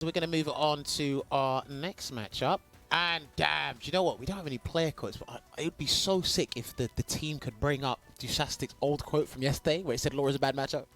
We're going to move on to our next matchup. And damn, do you know what? We don't have any player quotes, but it would be so sick if the team could bring up Duwactik's old quote from yesterday where he said Laura's a bad matchup.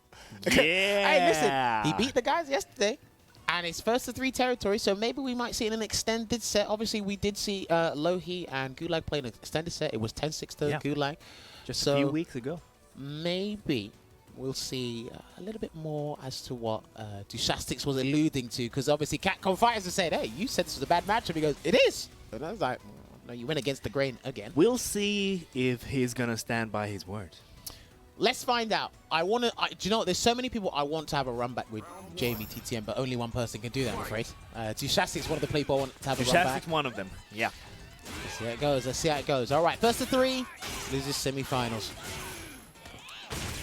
Yeah. Hey, listen, he beat the guys yesterday. And it's first to 3 territory, so maybe we might see it in an extended set. Obviously, we did see Lohi and Gulag play an extended set. It was 10-6 to Gulag. Just a few weeks ago. Maybe we'll see a little bit more as to what Duwactik was alluding to, because obviously Capcom Fighters have said, hey, you said this was a bad matchup. He goes, it is. And I was like, no, you went against the grain again. We'll see if he's going to stand by his word. Let's find out. I want to. Do you know what? There's so many people I want to have a run back with Jamie TTM, but only one person can do that, I'm afraid. Duwactik's one of the people I want to have a run back. Duwactik's one of them. Yeah. Let's see how it goes. Let's see how it goes. All right, first to 3. Loses semifinals.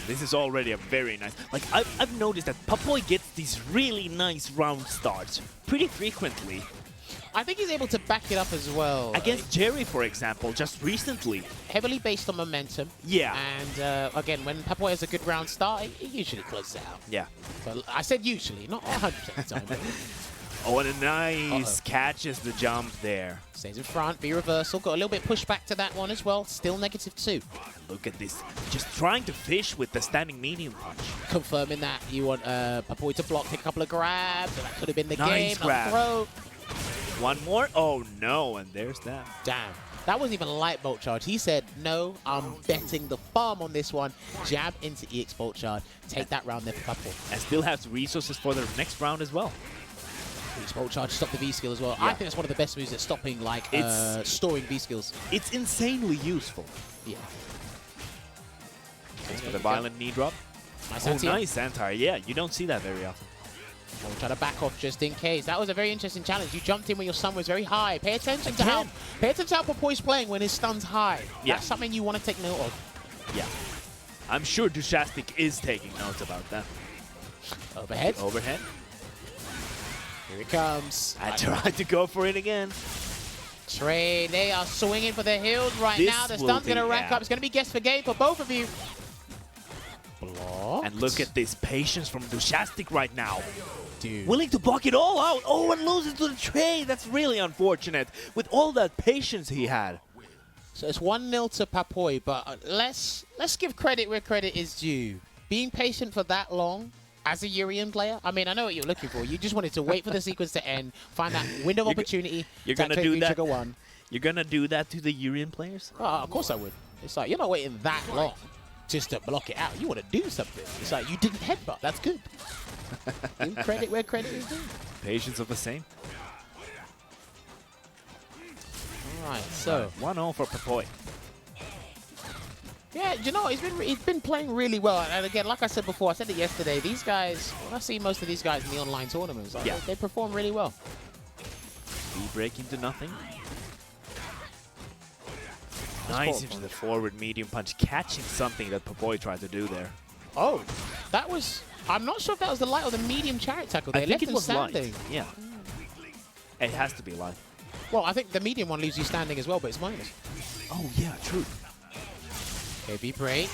This is already a very nice. Like I've noticed that Papoi gets these really nice round starts pretty frequently. I think he's able to back it up as well. Against Jerry, for example, just recently. Heavily based on momentum. Yeah. And again, when Papoi has a good round start, he usually closes it out. Yeah. But I said usually, not 100% of the time. Oh, and a nice catches the jump there. Stays in front, B reversal. Got a little bit push back to that one as well. Still -2. Look at this. Just trying to fish with the standing medium punch. Confirming that you want Papoi to block, take a couple of grabs. And that could have been the nice game. Grab. Throw. One more. Oh, no. And there's that. Damn. That wasn't even a light bolt charge. He said, no, I'm betting the farm on this one. Jab into EX bolt charge. Take that round there for Papoi. And still has resources for the next round as well. EX bolt charge, stop the V skill as well. Yeah. I think that's one of the best moves at stopping, like, storing V skills. It's insanely useful. Yeah. Thanks for the violent knee drop. Nice nice anti. Yeah, you don't see that very often. We'll try to back off just in case. That was a very interesting challenge. You jumped in when your stun was very high. Pay attention to how Papoi's playing when his stun's high. Yeah. That's something you want to take note of. Yeah. I'm sure Duwactik is taking notes about that. Overhead. Overhead. Here it comes. I tried to go for it again. Trade. They are swinging for the hills right now. The stun's going to rack up. It's going to be guess for game for both of you. Blocked. And look at this patience from Duwactik right now. Dude. Willing to block it all out. Oh, and loses to the trade. That's really unfortunate. With all that patience he had. So it's 1-0 to Papoi, but let's give credit where credit is due. Being patient for that long as a Urien player. I mean, I know what you're looking for. You just wanted to wait for the sequence to end, find that window of opportunity. You're gonna do that. Trigger 1. You're gonna do that to the Urien players? Oh, of course I would. It's like you're not waiting that long just to block it out. You want to do something. It's like you didn't headbutt. That's good. Give credit where credit is due. Patience of the same. All right, so 1-0 for Papoi. yeah, you know, he's been playing really well. And again, like I said before, I said it yesterday. These guys, when I see most of these guys in the online tournaments, like, they perform really well. We break into nothing. Nice into the forward medium punch, catching something that Papoi tried to do there. Oh, that was. I'm not sure if that was the light or the medium chariot tackle. They left him standing. Light. Yeah. It has to be light. Well, I think the medium one leaves you standing as well, but it's minus. Oh, yeah, true. KB break.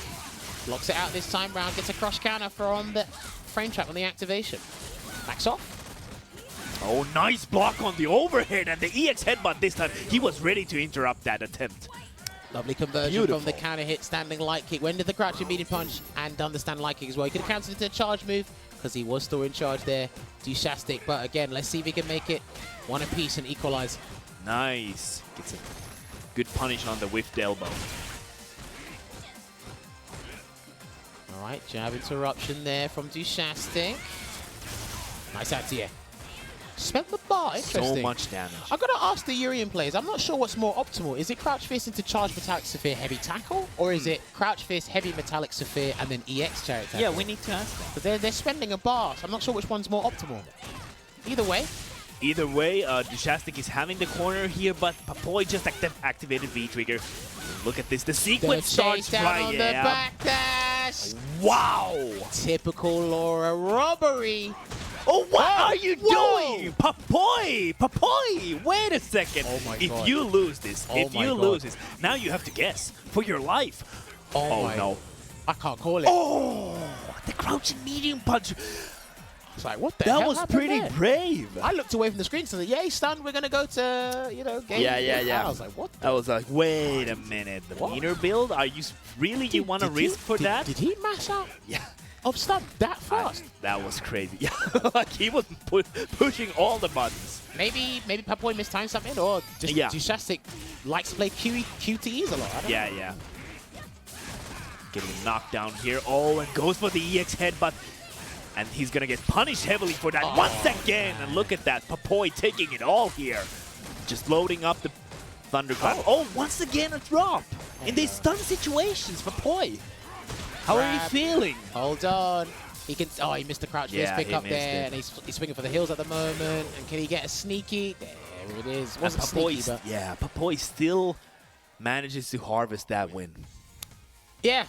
Blocks it out this time round. Gets a cross counter from the frame trap on the activation. Backs off. Oh, nice block on the overhead and the EX headbutt this time. He was ready to interrupt that attempt. Lovely conversion from the counter hit, standing light kick. Went to the crouching medium punch and done the stand light kick as well. He could have countered into a charge move because he was still in charge there. Duwactik, but again, let's see if he can make it one apiece and equalize. Nice. Gets a good punish on the whiffed elbow. All right, jab interruption there from Duwactik. Nice anti-air. Spent the bar, interesting. So much damage. I've got to ask the Urien players, I'm not sure what's more optimal. Is it crouch fist into charge metallic sphere heavy tackle? Or is it crouch fist heavy metallic sphere and then EX chariot tackle? Yeah, we need to ask that. But they're spending a bar, so I'm not sure which one's more optimal. Either way. Either way, Duwactik is having the corner here, but Papoi just activated V-trigger. Look at this. The sequence starts right. On the back dash. Wow. Typical Laura robbery. Oh, what are you doing? Papoi! Papoi! Wait a second. Oh my God. If you lose this, now you have to guess for your life. Oh no. I can't call it. Oh, the crouching medium punch. It's like, what the hell That was happened pretty there? brave. I looked away from the screen and said, yeah, he's stunned. We're going to go to, you know, game. Yeah. I was like, what? I was like, wait a minute. The What? meter build? Are you really, you want to risk for that? Did he mash out Yeah. of stun that fast? That was crazy. Yeah, like he was pushing all the buttons. Maybe Papoi mistimed something, or just Duwactik likes to play QTEs a lot. I don't know. Yeah. Getting knocked down here. Oh, and goes for the EX headbutt. And he's going to get punished heavily for that once again. And look at that. Papoi taking it all here. Just loading up the Thunderclap. Oh, once again a drop. In these stun situations, Papoi. How are you feeling? Hold on. He can. Oh, he missed the crouch fist pick up there, it. and he's swinging for the heels at the moment. And can he get a sneaky? There it is. Wasn't sneaky, but yeah, Papoi still manages to harvest that win. yeah,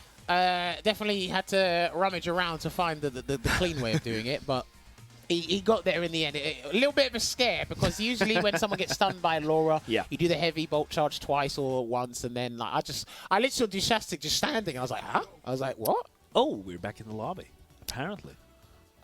definitely had to rummage around to find the clean way of doing it, but he got there in the end. A little bit of a scare, because usually when someone gets stunned by Laura, you do the heavy bolt charge twice or once, and then like I literally saw Duwactik just standing. I was like, huh? I was like, what? Oh, we're back in the lobby, apparently.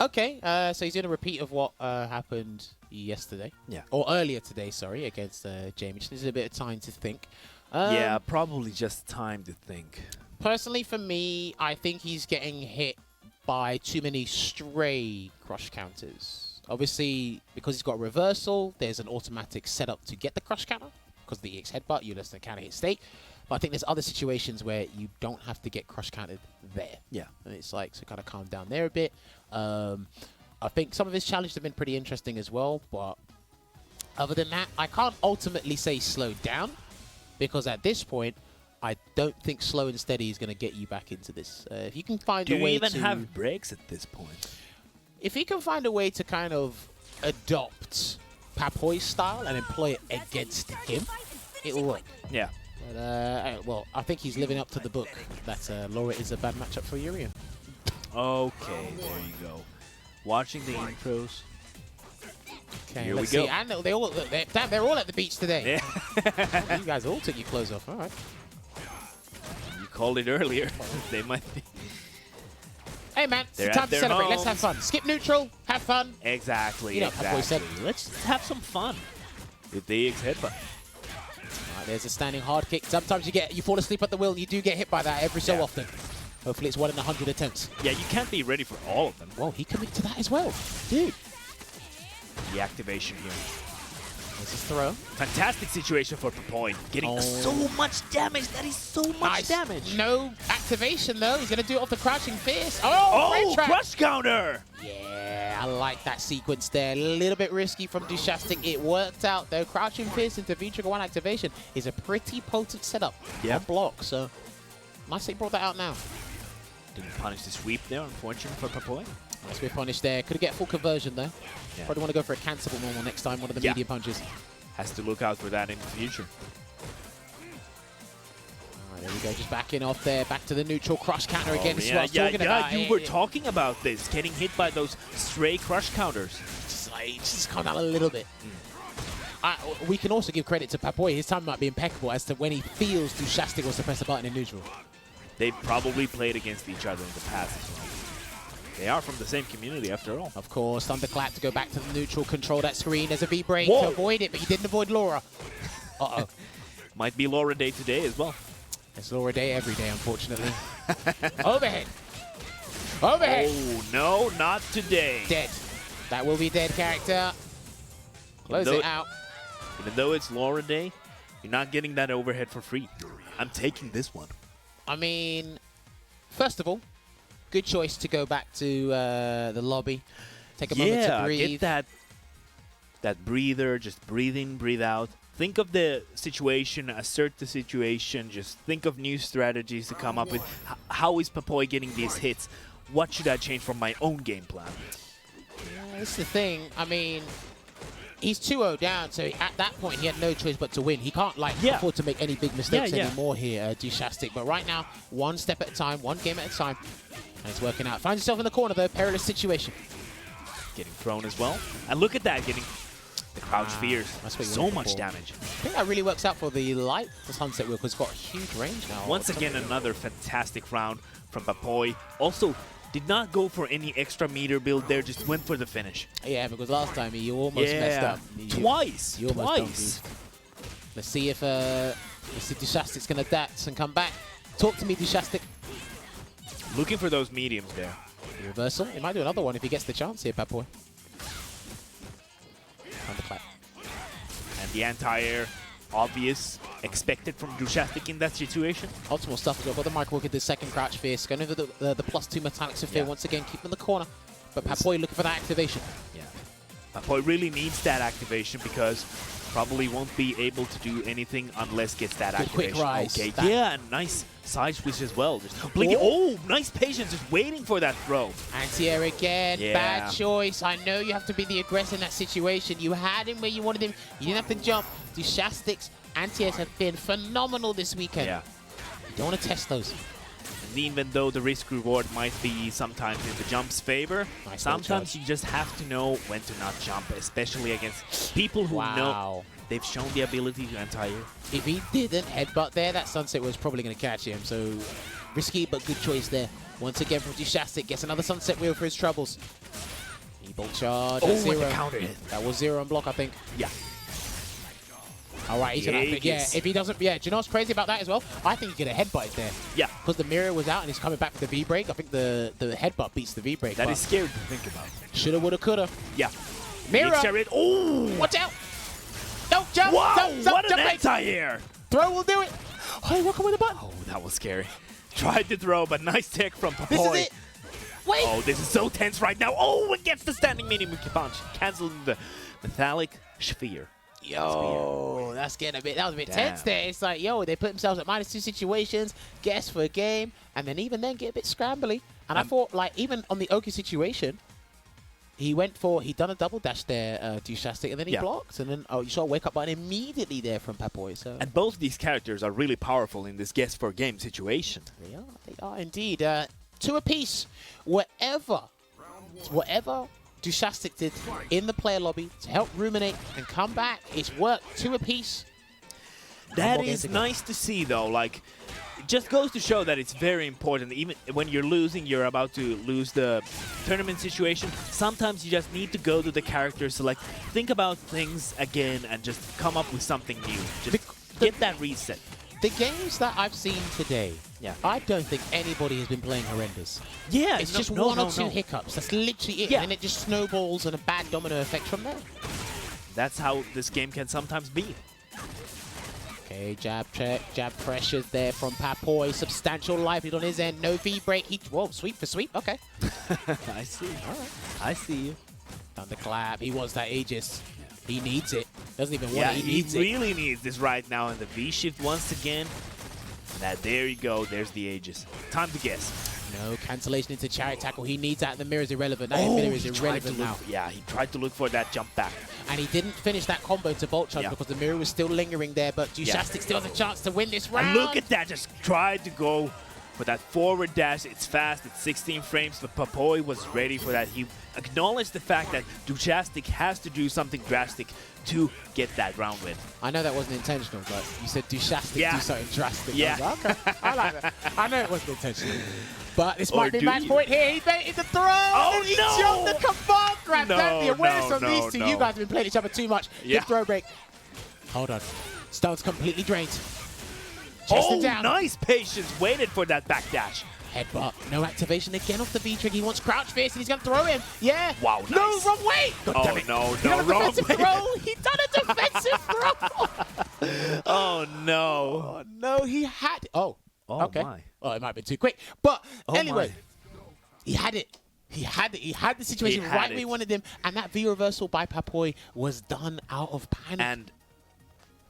Okay, so he's doing a repeat of what happened yesterday. Yeah. Or earlier today, sorry, against Jamie. Just needs a bit of time to think. Yeah, probably just time to think. Personally, for me, I think he's getting hit by too many stray crush counters. Obviously, because he's got a reversal, there's an automatic setup to get the crush counter. Because of the EX headbutt, you less than counter hit state. But I think there's other situations where you don't have to get crush counted there. Yeah. And it's like, so kind of calm down there a bit. I think some of his challenges have been pretty interesting as well. But other than that, I can't ultimately say slow down. Because at this point, I don't think slow and steady is going to get you back into this. If you can find a way to... Do you even have breaks at this point? If he can find a way to kind of adopt Papoi's style and employ it against him, it will work. Yeah. But, well, I think he's living up to the book that Laura is a bad matchup for Urien. Okay, there you go. Watching the intros. Okay, Here let's we go. see. And they're all at the beach today. Yeah. You guys all took your clothes off. All right. You called it earlier. They might be. Hey, man, it's They're time at to their celebrate. Let's homes. have fun. Skip neutral. Have fun. Exactly. You know, Papoi said. Let's have some fun with the EX headbutt. Right, there's a standing hard kick. Sometimes you fall asleep at the wheel. You do get hit by that every so often. Hopefully it's 1 in 100 attempts. Yeah, you can't be ready for all of them. Well, he committed to that as well. Dude. The activation here. There's his throw. Fantastic situation for Papoi. Getting so much damage. That is so much damage. No activation, though. He's going to do it off the crouching fist. Oh, crush counter. Yeah, I like that sequence there. A little bit risky from Duwactik. It worked out, though. Crouching fist into V-Trigger 1 activation is a pretty potent setup. Yeah. On block, so nice they brought that out now. Didn't punish the sweep there, unfortunately for Papoi. Nice bit punished there. Could get full conversion, though. Yeah. Probably want to go for a cancelable normal next time, one of the medium punches. Has to look out for that in the future. All right, there we go. Just backing off there. Back to the neutral crush counter again. This is what I was talking about. You were talking about this. Getting hit by those stray crush counters. Just come down a little bit. We can also give credit to Papoi. His time might be impeccable as to when he feels Duwactik wants to press a button in neutral. They've probably played against each other in the past as well. They are from the same community after all. Of course, thunderclap to go back to the neutral, control that screen. There's a V-break to avoid it, but you didn't avoid Laura. Uh-oh. Might be Laura Day today as well. It's Laura Day every day, unfortunately. Overhead. Overhead. Oh, no, not today. Dead. That will be dead character. Close it out. Even though it's Laura Day, you're not getting that overhead for free. I'm taking this one. I mean, first of all, good choice to go back to the lobby. Take a moment to breathe. Get that breather, just breathe in, breathe out. Think of the situation, assert the situation, just think of new strategies to come up with. How is Papoi getting these hits? What should I change from my own game plan? Yeah, that's the thing. I mean, he's 2-0 down, so at that point he had no choice but to win. He can't afford to make any big mistakes anymore here, Duwactik. But right now, one step at a time, one game at a time, and it's working out. Finds himself in the corner though, perilous situation. Getting thrown as well. And look at that, getting the crouch fears. So much damage. I think that really works out for the light, the sunset wheel, because it's got huge range now. Once again, another fantastic round from Papoi. Also, did not go for any extra meter build there, just went for the finish. Yeah, because last time he almost messed up. Twice. You almost Let's see if Duwactik's going to dance and come back. Talk to me, Duwactik. Looking for those mediums there. The reversal. He might do another one if he gets the chance here, Papoi. Underclap. And the anti-air, obvious, expected from Duwactik in that situation. Optimal stuff as well. Got the micro with the second crouch fierce. Going over the +2 metallic Sophia once again, keep him in the corner. But Papoi looking for that activation. Yeah. Papoi really needs that activation because probably won't be able to do anything unless gets that activation. Quick rise. Okay, yeah, and nice side switch as well. Just completely. Oh, nice patience, just waiting for that throw. Anti-air again. Yeah. Bad choice. I know you have to be the aggressor in that situation. You had him where you wanted him. You didn't have to jump. Duwactik's anti-airs have been phenomenal this weekend. Yeah. You don't want to test those. And even though the risk reward might be sometimes in the jump's favor, Nice sometimes you just have to know when to not jump, especially against people who know they've shown the ability to anti-air. If he didn't headbutt there, that sunset was probably going to catch him. So risky, but good choice there. Once again from Duwactik, gets another sunset wheel for his troubles. E-bolt charge. Oh, zero. the counter hit. That was 0 on block, I think. Yeah. All right, he's gonna. Yeah, if he doesn't, do you know what's crazy about that as well? I think he could have headbutted there. Yeah. Because the mirror was out and he's coming back for the V-break. I think the headbutt beats the V-break. That is scary to think about. Shoulda, woulda, coulda. Yeah. Mirror. Oh! Watch out! Don't jump! Wow! Don't What an jump, anti-air! Throw will do it. Oh, welcome with the button. Oh, that was scary. Tried to throw, but nice tech from Papoi. This is it. Wait. Oh, this is so tense right now. Oh, it gets the standing medium punch. Canceling the metallic sphere. Yo, that was a bit Damn. tense there. It's like, yo, they put themselves at -2 situations, guess for a game, and then even then get a bit scrambly. And I thought, like, even on the Oki situation, he done a double dash there, Duwactik, and then he blocked, and then you saw a wake up button immediately there from Papoi. So And both these characters are really powerful in this guess for game situation. they are indeed. 2 apiece. Whatever Duwactik did in the player lobby to help ruminate and come back, it's worked. 2 apiece. That is nice to see, though. Like, it just goes to show that it's very important. Even when you're losing, you're about to lose the tournament situation. Sometimes you just need to go to the character select, think about things again, and just come up with something new. Just get that reset. The games that I've seen today, I don't think anybody has been playing horrendous. Yeah, it's just one or two hiccups. That's literally it. Yeah. And it just snowballs and a bad domino effect from there. That's how this game can sometimes be. Okay, jab check, jab pressures there from Papoi. Substantial livelihood on his end. No V-break. Whoa, sweep for sweep. Okay. I see. All right. I see you. Thunderclap. He wants that Aegis. He needs it. Doesn't even want it. He needs it. He really needs this right now. And the V-shift once again. Now, there you go. There's the Aegis. Time to guess. No cancellation into chariot tackle. He needs that. The mirror is irrelevant. That mirror is irrelevant now. Yeah, he tried to look for that jump back. And he didn't finish that combo to Bolt Charge because the mirror was still lingering there. But Duwactik still has a chance to win this round. And look at that. Just tried to go for that forward dash. It's fast. It's 16 frames. But Papoi was ready for that. He acknowledged the fact that Duwactik has to do something drastic to get that round win. I know that wasn't intentional, but you said Duwactik do something drastic. Yeah. I was like, okay, I like that. I know it wasn't intentional. But this might be match point here. He baited the throw. Oh, he no. jumped the command grab. Damn, the awareness on these two. No. You guys have been playing each other too much. Yeah. Good throw break. Hold on. Stone's completely drained. Chesting down. Nice patience. Waited for that backdash. Headbutt. No activation again off the V-trigger. He wants crouch fierce and he's going to throw him. Yeah. Wow, nice. No, wrong way. God damn it. No, He done a wrong defensive way. throw. He done a defensive throw. Oh, no. Oh, no, he had... Oh, okay. My. Oh, it might have been too quick. But anyway, my. he had it. He had it. He had the situation He right had where he it. wanted him. And that V-reversal by Papoi was done out of panic. And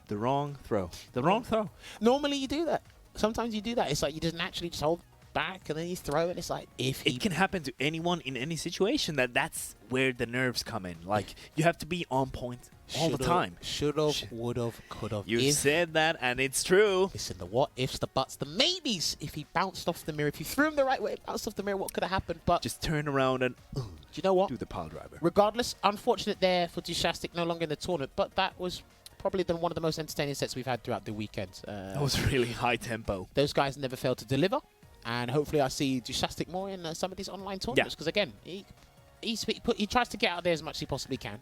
the wrong throw. The wrong throw. Normally you do that. Sometimes you do that. It's like you just naturally just hold back and then you throw it. It's like if he... It can happen to anyone in any situation. That's where the nerves come in. Like, you have to be on point all the time. Should've, would've, could've. You said that, and it's true. Listen, the what ifs, the buts, the maybes. If he bounced off the mirror, if you threw him the right way, bounced off the mirror, what could have happened? But Just turn around and do you know what? do the pile driver. Regardless, unfortunate there for Duwactik, no longer in the tournament, but that was probably one of the most entertaining sets we've had throughout the weekend. That was really high tempo. Those guys never failed to deliver. And hopefully I see Duwactik more in some of these online tournaments. Because again, he tries to get out there as much as he possibly can.